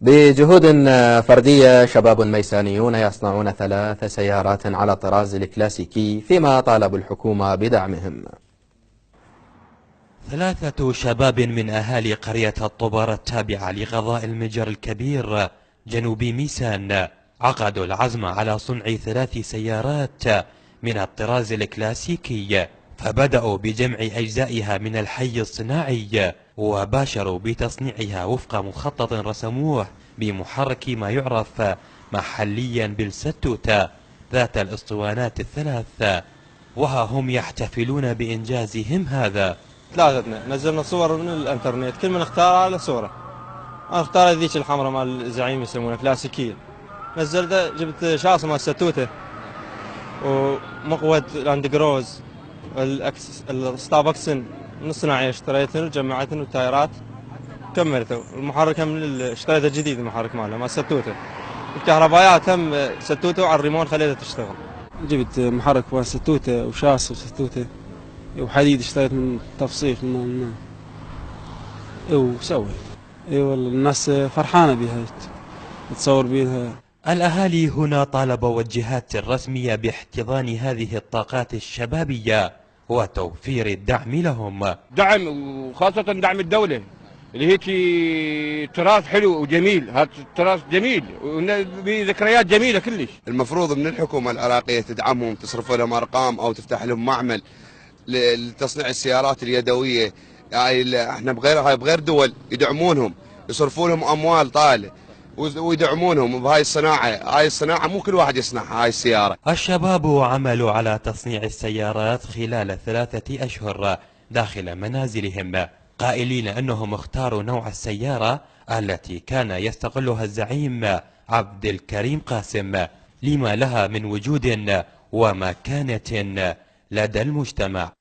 بجهود فردية شباب ميسانيون يصنعون 3 سيارات على الطراز الكلاسيكي فيما طالبوا الحكومة بدعمهم. 3 شباب من أهالي قرية الطبر التابعة لغضاء المجر الكبير جنوب ميسان عقدوا العزم على صنع 3 سيارات من الطراز الكلاسيكي، فبدأوا بجمع أجزائها من الحي الصناعي وباشروا بتصنيعها وفق مخطط رسموه بمحرك ما يعرف محليا بالستوتة ذات الاسطوانات ال3، وها هم يحتفلون بإنجازهم هذا. 3 نزلنا صور من الانترنت، كل من اختار على صورة. انا اختار ذيك الحمراء مال الزعيم يسمونها كلاسيكية، نزلتها جبت شاصة مال ستوتة ومقود لاند جروز الستابكسن من الصناعية اشتريتهن وجمعتهن والتايرات كملته. المحرك هم اشتريته جديد، المحرك ماله مال ستوتة. الكهربائيات هم ستوتة وعلى الريمون خليتها تشتغل. جبت محرك مال ستوتة وشاصة ستوتة وحديد اشتريت من تفصيل من وسويت. اي والله الناس فرحانه بها تصور بيها. الأهالي هنا طالبوا الجهات الرسمية باحتضان هذه الطاقات الشبابية وتوفير الدعم لهم. دعم وخاصة دعم الدولة اللي هيك تراث حلو وجميل، هذا التراث جميل بذكريات جميلة كلش. المفروض من الحكومة العراقية تدعمهم، تصرف لهم أرقام أو تفتح لهم معمل لتصنيع السيارات اليدويه. يعني احنا بغير دول يدعمونهم، يصرفوا لهم اموال طائله ويدعمونهم بهاي الصناعه. هاي الصناعه مو كل واحد يصنعها هاي السياره. الشباب عملوا على تصنيع السيارات خلال 3 أشهر داخل منازلهم، قائلين انهم اختاروا نوع السياره التي كان يستغلها الزعيم عبد الكريم قاسم لما لها من وجود ومكانه لدى المجتمع.